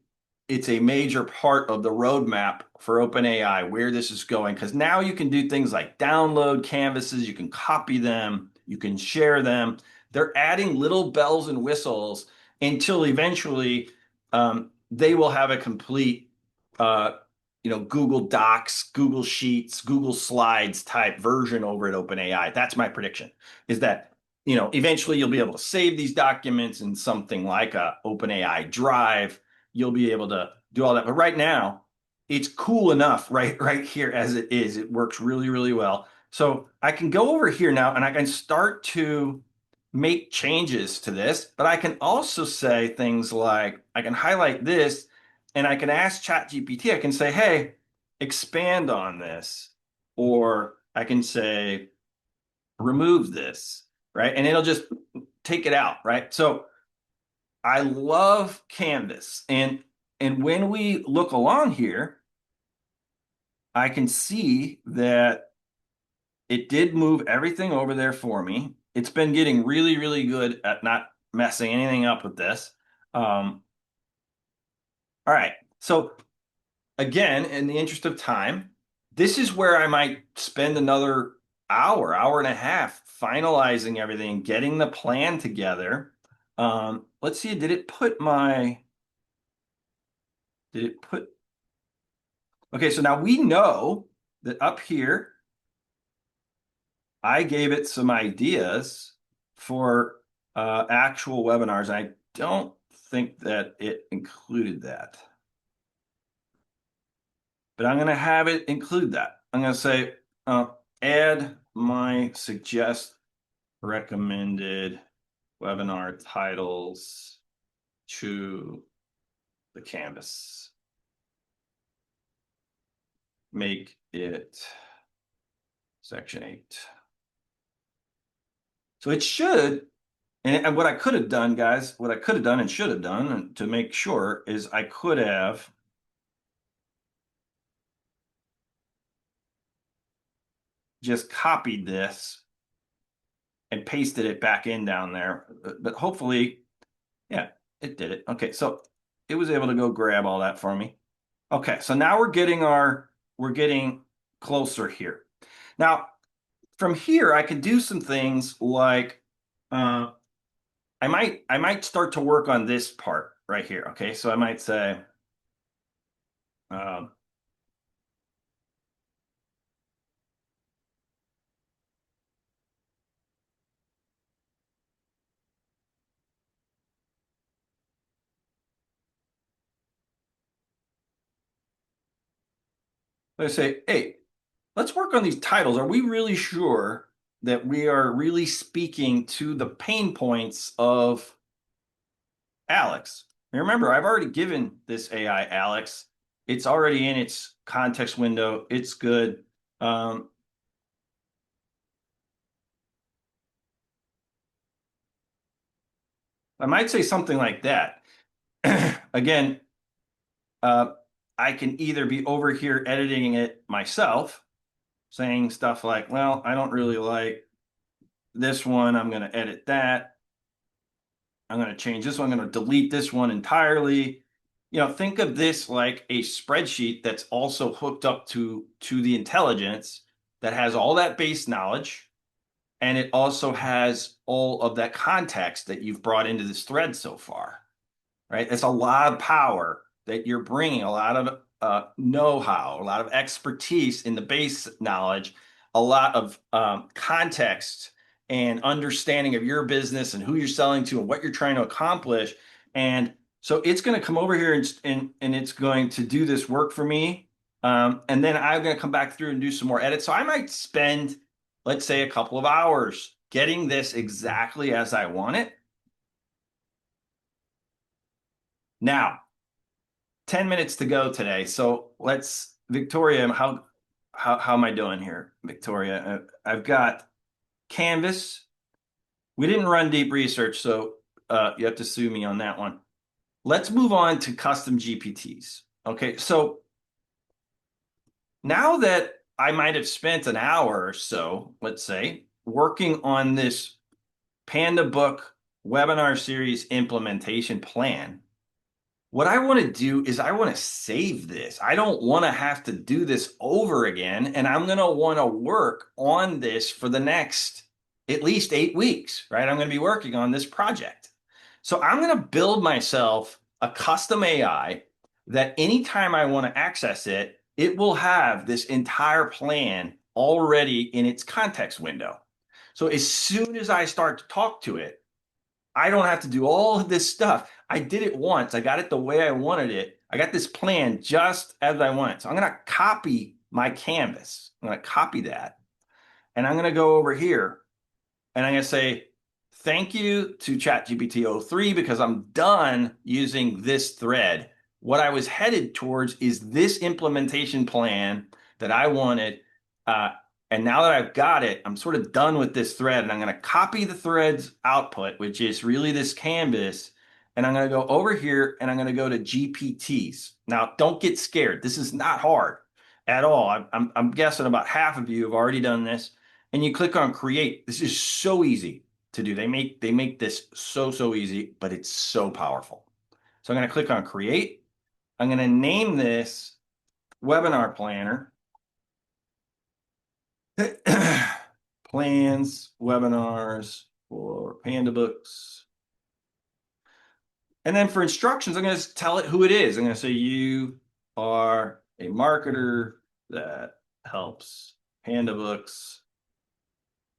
it's a major part of the roadmap for OpenAI, where this is going, because now you can do things like download canvases, you can copy them, you can share them. They're adding little bells and whistles until eventually they will have a complete, uh, Google Docs, Google Sheets, Google Slides type version over at OpenAI. That's my prediction, is that eventually you'll be able to save these documents in something like a OpenAI Drive. You'll be able to do all that. But right now, it's cool enough right here as it is. It works really, really well. So I can go over here now and I can start to make changes to this, but I can also say things like I can highlight this and I can ask ChatGPT, I can say, hey, expand on this. Or I can say, remove this, right? And it'll just take it out, right? So I love Canvas. And when we look along here, I can see that it did move everything over there for me. It's been getting really, really good at not messing anything up with this. All right. So again, in the interest of time, this is where I might spend another hour and a half finalizing everything, getting the plan together. Let's see, did it put, okay, so now we know that up here, I gave it some ideas for actual webinars. I don't think that it included that, but I'm going to have it include that. I'm going to say, add my suggest recommended webinar titles to the canvas. Make it section 8. So it should, and what I could have done, guys, what I could have done and should have done to make sure is I could have just copied this and pasted it back in down there. But hopefully, yeah, it did it. Okay, so it was able to go grab all that for me. Okay, so now we're getting closer here. Now, from here, I can do some things like I might start to work on this part right here. Okay, so I might say, um, I say, hey, let's work on these titles. Are we really sure that we are really speaking to the pain points of Alex? And remember, I've already given this AI Alex. It's already in its context window. It's good. Um, I might say something like that. Again, I can either be over here editing it myself, saying stuff like, well, I don't really like this one. I'm going to edit that. I'm going to change this one. I'm going to delete this one entirely. Think of this like a spreadsheet that's also hooked up to the intelligence that has all that base knowledge, and it also has all of that context that you've brought into this thread so far, right? It's a lot of power that you're bringing, a lot of know-how, a lot of expertise in the base knowledge, a lot of context and understanding of your business and who you're selling to and what you're trying to accomplish. And so it's going to come over here and it's going to do this work for me. And then I'm going to come back through and do some more edits. So I might spend, let's say, a couple of hours getting this exactly as I want it. Now, 10 minutes to go today. So Victoria, how am I doing here, Victoria? I've got Canvas. We didn't run deep research, so you have to sue me on that one. Let's move on to custom GPTs. Okay, so now that I might have spent an hour or so, let's say, working on this Panda Book webinar series implementation plan, what I want to do is I want to save this. I don't want to have to do this over again. And I'm going to want to work on this for the next at least 8 weeks, right? I'm going to be working on this project. So I'm going to build myself a custom AI that anytime I want to access it, it will have this entire plan already in its context window. So as soon as I start to talk to it, I don't have to do all of this stuff. I did it once. I got it the way I wanted it. I got this plan just as I want it. So I'm going to copy my canvas. I'm going to copy that. And I'm going to go over here and I'm going to say, thank you to ChatGPT o3 because I'm done using this thread. What I was headed towards is this implementation plan that I wanted. Uh, and now that I've got it, I'm sort of done with this thread. And I'm going to copy the thread's output, which is really this canvas. And I'm going to go over here and I'm going to go to GPTs. Now, don't get scared. This is not hard at all. I'm guessing about half of you have already done this. And you click on create. This is so easy to do. They make this so easy, but it's so powerful. So I'm going to click on create. I'm going to name this webinar planner. Plans, webinars for Panda Books. And then for instructions, I'm going to tell it who it is. I'm going to say you are a marketer that helps Panda Books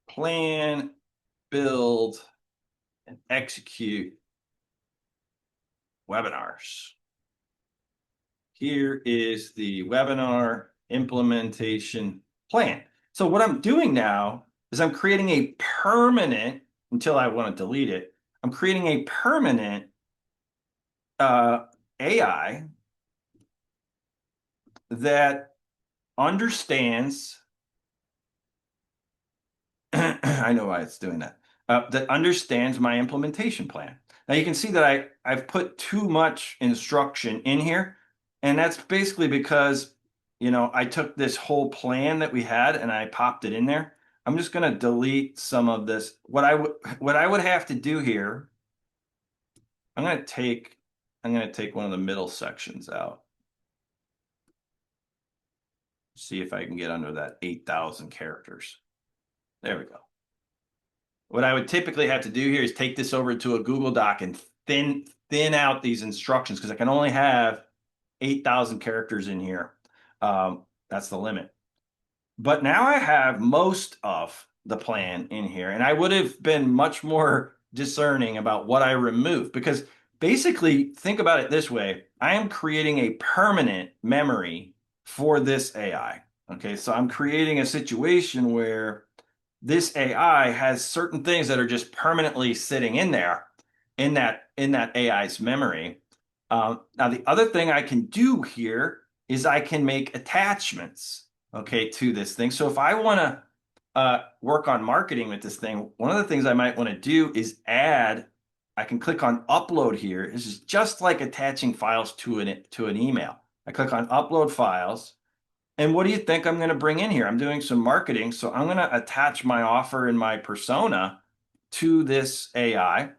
plan, build, and execute webinars. Here is the webinar implementation plan. So what I'm doing now is I'm creating a permanent, until I want to delete it, I'm creating a permanent AI that understands, I know why it's doing that, that understands my implementation plan. Now you can see that I've put too much instruction in here, and that's basically because, I took this whole plan that we had and I popped it in there. I'm just going to delete some of this. What I would have to do here, I'm going to take one of the middle sections out. See if I can get under that 8,000 characters. There we go. What I would typically have to do here is take this over to a Google Doc and thin out these instructions because I can only have 8,000 characters in here. That's the limit. But now I have most of the plan in here, and I would have been much more discerning about what I removed because basically, think about it this way. I am creating a permanent memory for this AI. Okay, so I'm creating a situation where this AI has certain things that are just permanently sitting in there in that AI's memory. Now, the other thing I can do here is I can make attachments, okay, to this thing. So if I want to work on marketing with this thing, one of the things I might want to do is I can click on upload here. This is just like attaching files to an email. I click on upload files. And what do you think I'm going to bring in here? I'm doing some marketing, so I'm going to attach my offer and my persona to this AI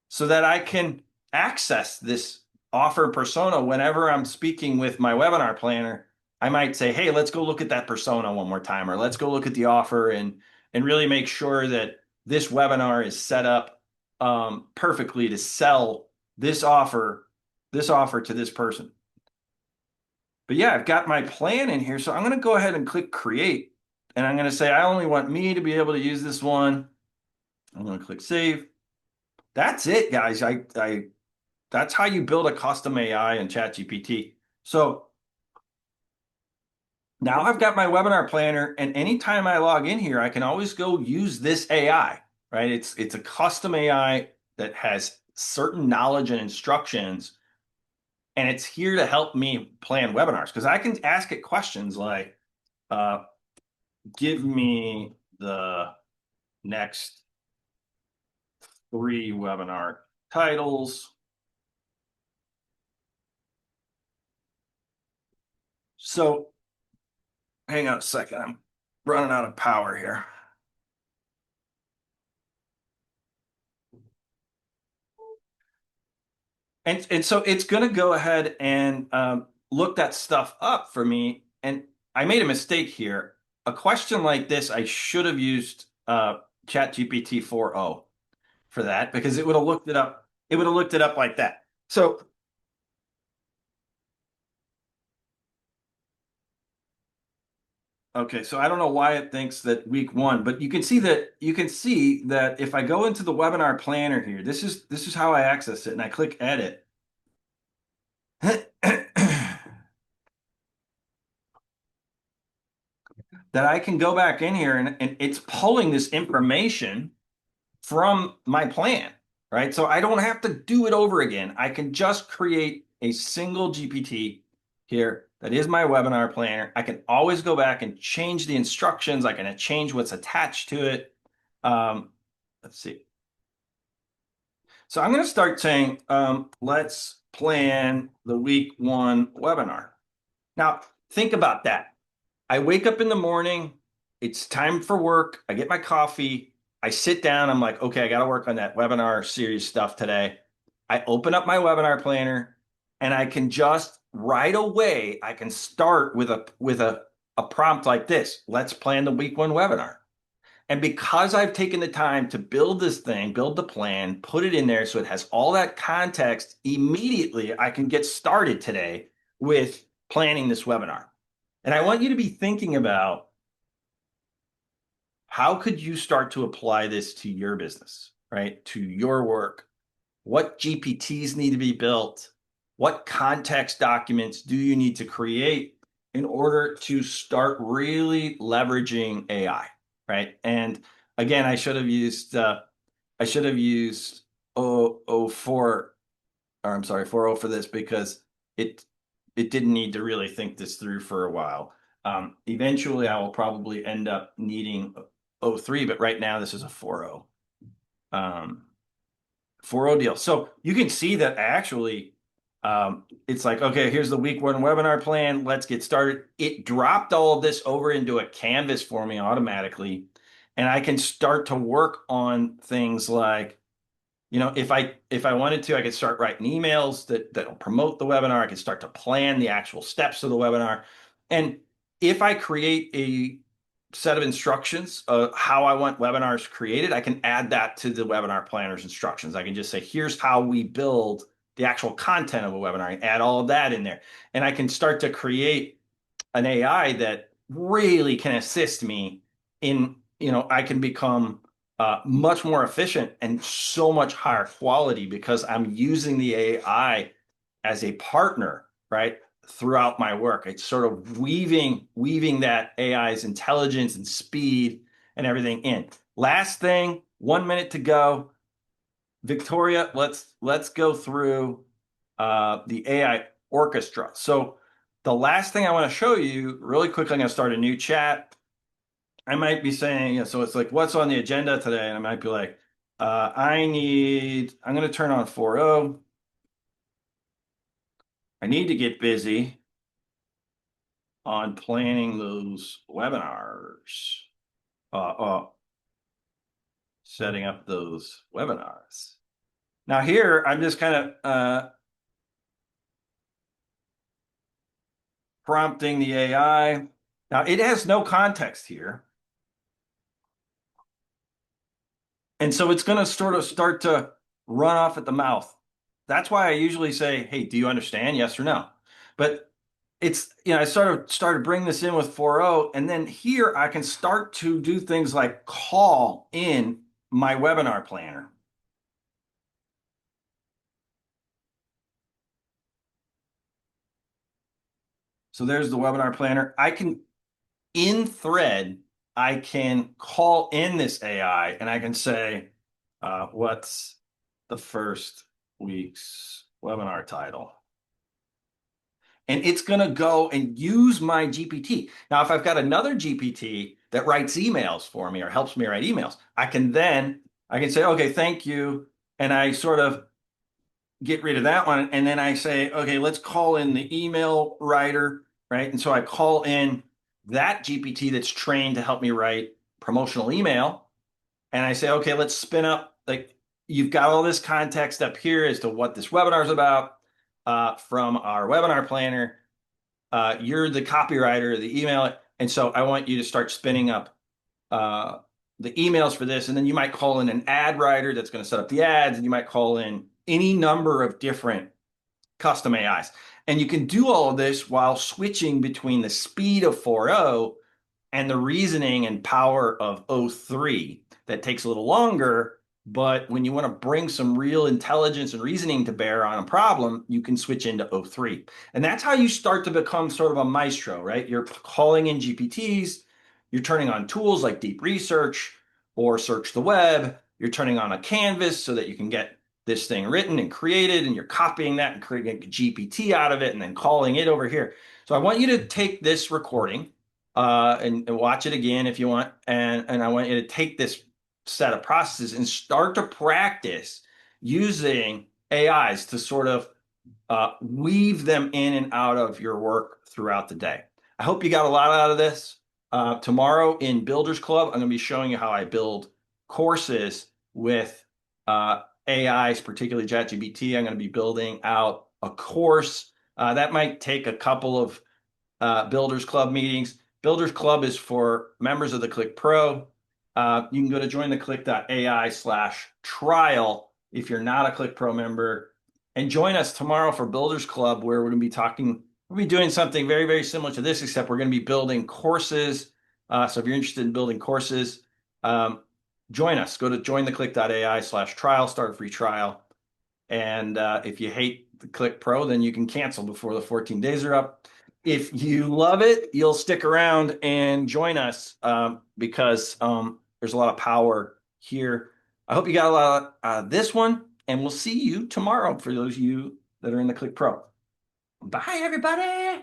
so that I can access this offer persona whenever I'm speaking with my webinar planner. I might say, hey, let's go look at that persona one more time, or let's go look at the offer and really make sure that this webinar is set up perfectly to sell this offer to this person. But yeah, I've got my plan in here. So I'm going to go ahead and click create. And I'm going to say, I only want me to be able to use this one. I'm going to click save. That's it, guys. That's how you build a custom AI in ChatGPT. So now I've got my webinar planner, and anytime I log in here, I can always go use this AI, right? It's a custom AI that has certain knowledge and instructions, and it's here to help me plan webinars because I can ask it questions like, uh, give me the next 3 webinar titles. So hang on a second. I'm running out of power here. And so it's going to go ahead and look that stuff up for me. And I made a mistake here. A question like this, I should have used ChatGPT 4.0 for that because it would have looked it up. It would have looked it up like that. So okay, so I don't know why it thinks that week one, but you can see that if I go into the webinar planner here, this is how I access it, and I click edit. That I can go back in here and it's pulling this information from my plan, right? So I don't have to do it over again. I can just create a single GPT here that is my webinar planner. I can always go back and change the instructions. I can change what's attached to it. Let's see. So I'm going to start saying, let's plan the week one webinar. Now, think about that. I wake up in the morning, it's time for work. I get my coffee. I sit down. I'm like, okay, I got to work on that webinar series stuff today. I open up my webinar planner and I can just right away, I can start with a prompt like this. Let's plan the week one webinar. And because I've taken the time to build this thing, build the plan, put it in there so it has all that context, immediately I can get started today with planning this webinar. And I want you to be thinking about how could you start to apply this to your business, right? To your work. What GPTs need to be built? What context documents do you need to create in order to start really leveraging AI, right? And again, I should have used 004 or I'm sorry, 4.0 for this because it it didn't need to really think this through for a while. Eventually, I will probably end up needing 0.3, but right now this is a 4.0. 4.0 deal. So you can see that actually it's like, okay, here's the week one webinar plan. Let's get started. It dropped all of this over into a canvas for me automatically. And I can start to work on things like, if I wanted to, I could start writing emails that'll promote the webinar. I could start to plan the actual steps of the webinar. And if I create a set of instructions how I want webinars created, I can add that to the webinar planner's instructions. I can just say, here's how we build the actual content of a webinar and add all of that in there. And I can start to create an AI that really can assist me in, I can become much more efficient and so much higher quality because I'm using the AI as a partner, right? Throughout my work. It's sort of weaving that AI's intelligence and speed and everything in. Last thing, 1 minute to go. Victoria, let's go through the AI orchestra. So the last thing I want to show you really quickly, I'm going to start a new chat. I might be saying, so it's like, what's on the agenda today? And I might be like, I'm going to turn on 4.0. I need to get busy on planning those webinars, setting up those webinars. Now here, I'm just kind of prompting the AI. Now it has no context here. And so it's going to sort of start to run off at the mouth. That's why I usually say, hey, do you understand? Yes or no. But I sort of started bringing this in with 4.0, and then here I can start to do things like call in my webinar planner. So there's the webinar planner. In thread, I can call in this AI and I can say, what's the first week's webinar title? And it's going to go and use my GPT. Now, if I've got another GPT that writes emails for me or helps me write emails, I can say, okay, thank you. And I sort of get rid of that one. And then I say, okay, let's call in the email writer, right? And so I call in that GPT that's trained to help me write promotional email. And I say, okay, let's spin up, like, you've got all this context up here as to what this webinar is about from our webinar planner. You're the copywriter of the email. And so I want you to start spinning up uh, the emails for this. And then you might call in an ad writer that's going to set up the ads. And you might call in any number of different custom AIs. And you can do all of this while switching between the speed of 4.0 and the reasoning and power of O3 that takes a little longer. But when you want to bring some real intelligence and reasoning to bear on a problem, you can switch into O3. And that's how you start to become sort of a maestro, right? You're calling in GPTs, you're turning on tools like deep research or search the web, you're turning on a canvas so that you can get this thing written and created, and you're copying that and creating a GPT out of it and then calling it over here. So I want you to take this recording and watch it again if you want. And I want you to take this set of processes and start to practice using AIs to sort of weave them in and out of your work throughout the day. I hope you got a lot out of this. Tomorrow in Builders Club, I'm going to be showing you how I build courses with AIs, particularly ChatGPT. I'm going to be building out a course that might take a couple of Builders Club meetings. Builders Club is for members of the Click Pro. You can go to jointheclick.ai/trial if you're not a Click Pro member, and join us tomorrow for Builders Club, where we're going to be we'll be doing something very, very similar to this, except we're going to be building courses. So if you're interested in building courses, join us. Go to jointheclick.ai/trial, start a free trial. And if you hate the Click Pro, then you can cancel before the 14 days are up. If you love it, you'll stick around and join us because there's a lot of power here. I hope you got a lot out of this one, and we'll see you tomorrow for those of you that are in the Click Pro. Bye, everybody.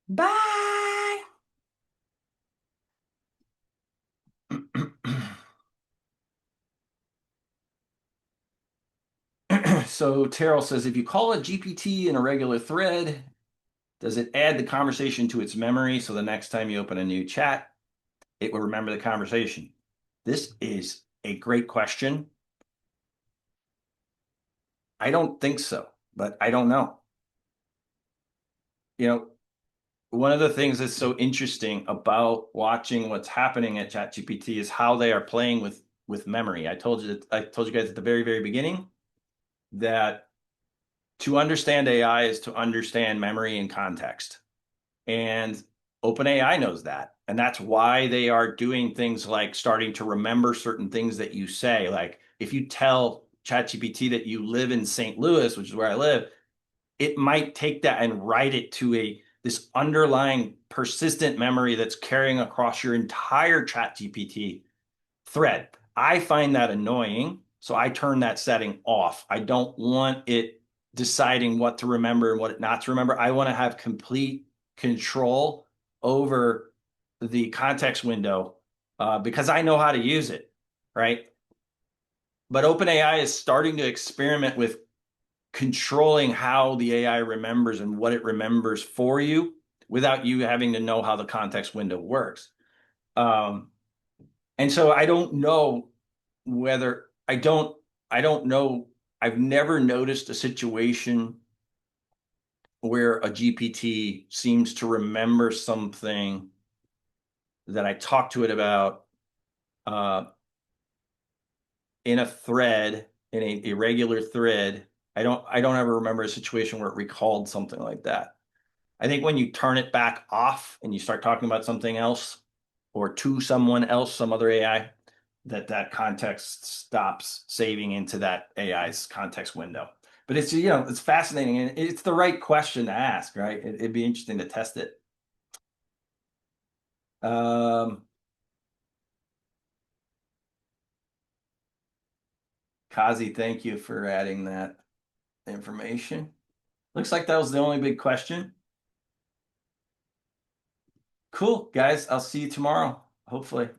Bye. So Terrell says, if you call a GPT in a regular thread, does it add the conversation to its memory so the next time you open a new chat, it will remember the conversation? This is a great question. I don't think so, but I don't know. You know, one of the things that's so interesting about watching what's happening at ChatGPT is how they are playing with memory. I told you guys at the very, very beginning that to understand AI is to understand memory and context. And OpenAI knows that. And that's why they are doing things like starting to remember certain things that you say. Like if you tell ChatGPT that you live in St. Louis, which is where I live, it might take that and write it to this underlying persistent memory that's carrying across your entire ChatGPT thread. I find that annoying, so I turn that setting off. I don't want it deciding what to remember and what not to remember. I want to have complete control over the context window because I know how to use it, right? But OpenAI is starting to experiment with controlling how the AI remembers and what it remembers for you without you having to know how the context window works. Um, and so I don't know whether I don't know. I've never noticed a situation where a GPT seems to remember something that I talked to it about uh, in a thread, in a irregular thread. I don't ever remember a situation where it recalled something like that. I think when you turn it back off and you start talking about something else or to someone else, some other AI, that context stops saving into that AI's context window. But it's it's fascinating and it's the right question to ask, right? It'd be interesting to test it. Um, Kazi, thank you for adding that information. Looks like that was the only big question. Cool, guys. I'll see you tomorrow, hopefully.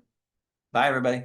Bye, everybody.